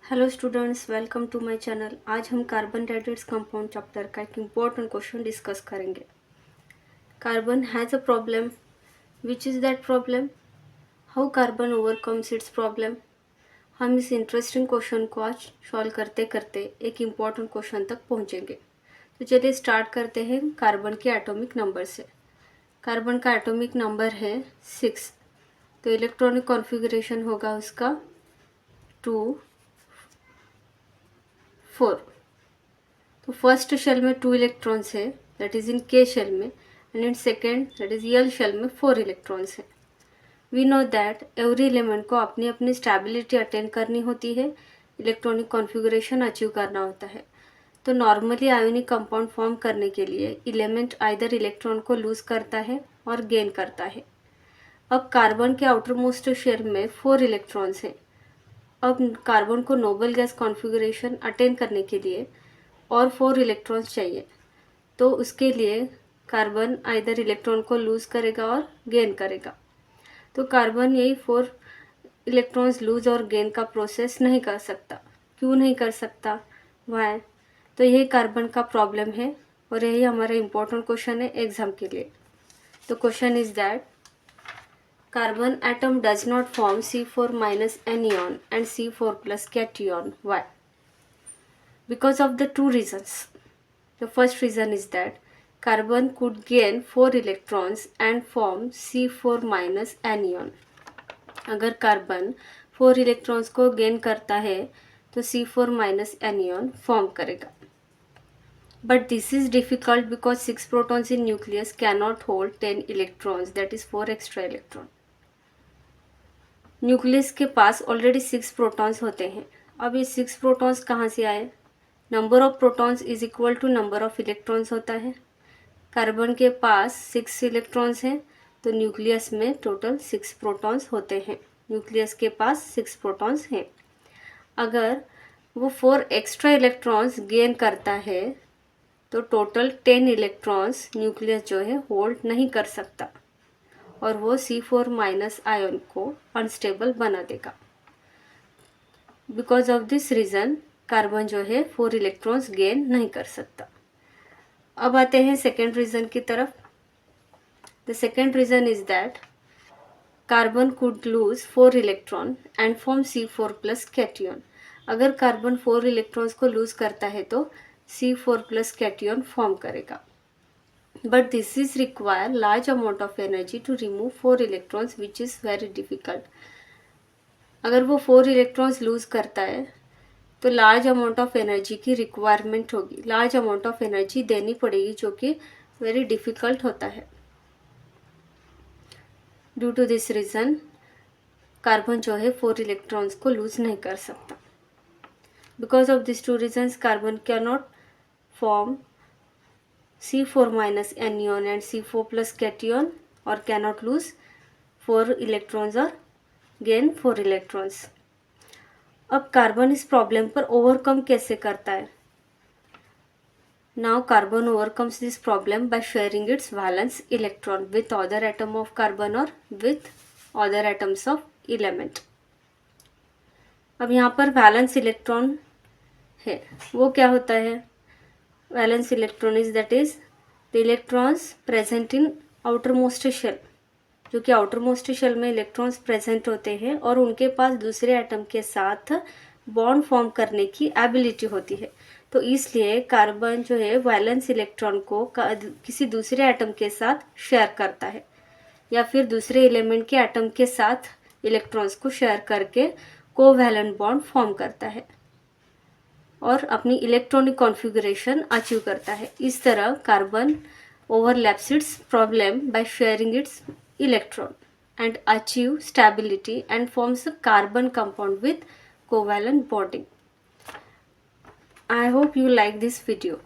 Hello students, welcome to my channel. आज हम carbon डेटेड्स कंपाउंड चैप्टर का एक इम्पोर्टेंट क्वेश्चन डिस्कस करेंगे। Carbon has a problem, which is that problem, how carbon overcomes its problem. हम इस interesting question को आज सॉल्व करते करते एक इम्पोर्टेंट क्वेश्चन तक पहुंचेंगे। तो चलिए स्टार्ट करते हैं कार्बन के एटॉमिक नंबर से। कार्बन का एटॉमिक नंबर है 6, तो इलेक्ट्रॉनिक कॉन्फ़िगरेशन होगा उसका 2, 4। तो फर्स्ट शेल में 2 इलेक्ट्रॉन्स है, that is in K shell में, and in second that is L shell में 4 इलेक्ट्रॉन्स है। We know that every element को अपनी अपनी स्टेबिलिटी अटेंड करनी होती है, इलेक्ट्रॉनिक कॉन्फ़िगरेशन अचीव करना होता है। तो नॉर्मली आयोनिक कंपाउंड फॉर्म करने के लिए एलिमेंट आइदर इलेक्ट्रॉन को लूज करता है और गेन करता है। अब कार्बन के आउटर मोस्ट शेल में 4 इलेक्ट्रॉन्स हैं। अब कार्बन को नोबल गैस कॉन्फ़िगरेशन अटेंड करने के लिए और 4 इलेक्ट्रॉन्स चाहिए। तो उसके लिए कार्बन आइदर इलेक्ट्रॉन को लूज करेगा और गेन करेगा। तो कार्बन यही 4 इलेक्ट्रॉन्स लूज और गेन का प्रोसेस नहीं कर सकता। क्यों नहीं कर सकता, वाई? तो यही कार्बन का प्रॉब्लम है और यही हमारा इम्पोर्टेंट क्वेश्चन है एग्जाम के लिए। तो question is that carbon atom does not form C4 minus anion and C4 plus cation. Why? Because of the two reasons. The first reason is that carbon could gain 4 electrons and form C4 minus anion. अगर carbon 4 electrons को gain करता है तो C4 minus anion form करेगा। But this is difficult because 6 protons in nucleus cannot hold 10 electrons, that is 4 extra electron. Nucleus के पास already 6 protons होते हैं। अब ये 6 प्रोटॉन्स कहाँ से आए? Number of protons is equal to number of electrons होता है। कार्बन के पास 6 इलेक्ट्रॉन्स हैं, तो न्यूक्लियस में टोटल 6 प्रोटॉन्स होते हैं। न्यूक्लियस के पास 6 प्रोटॉन्स हैं। अगर वो 4 एक्स्ट्रा इलेक्ट्रॉन्स गेन करता है तो टोटल 10 इलेक्ट्रॉन्स न्यूक्लियस जो है होल्ड नहीं कर सकता और वो C4 माइनस आयन को अनस्टेबल बना देगा। Because of this reason carbon जो है 4 इलेक्ट्रॉन्स गेन नहीं कर सकता। अब आते हैं सेकेंड रीज़न की तरफ। The second reason is that carbon could lose 4 electron and form C4 plus cation. अगर कार्बन 4 इलेक्ट्रॉन्स को लूज करता है तो C4 प्लस कैटियन फॉर्म करेगा। But this is require large amount of energy to remove 4 electrons, which is very difficult. अगर वो 4 electrons loose करता है तो लार्ज अमाउंट ऑफ एनर्जी की रिक्वायरमेंट होगी, लार्ज अमाउंट ऑफ एनर्जी देनी पड़ेगी, जो कि वेरी डिफ़िकल्ट होता है। Due to this reason carbon जो है 4 इलेक्ट्रॉन्स को लूज नहीं कर सकता। Because of this 2 reasons carbon can not form C4 minus anion and C4 plus cation or cannot lose 4 electrons or gain 4 electrons. अब carbon इस प्रॉब्लम पर overcome कैसे करता है? Now carbon overcomes this problem by sharing its valence electron with other atom of carbon or with other atoms of element. अब यहाँ पर valence electron है, वो क्या होता है? Valence electron is that is the electrons present in outermost shell, जो कि आउटर मोस्ट शेल में इलेक्ट्रॉन्स प्रेजेंट होते हैं और उनके पास दूसरे एटम के साथ बॉन्ड फॉर्म करने की एबिलिटी होती है। तो इसलिए कार्बन जो है वैलेंस इलेक्ट्रॉन को किसी दूसरे एटम के साथ शेयर करता है या फिर दूसरे एलिमेंट के एटम के साथ इलेक्ट्रॉन्स को शेयर करके कोवैलेंट बॉन्ड फॉर्म करता है और अपनी इलेक्ट्रॉनिक कॉन्फ़िगरेशन अचीव करता है। इस तरह carbon overlaps it's problem by sharing it's electron and achieve stability and forms a carbon compound with covalent bonding. I hope you like this video.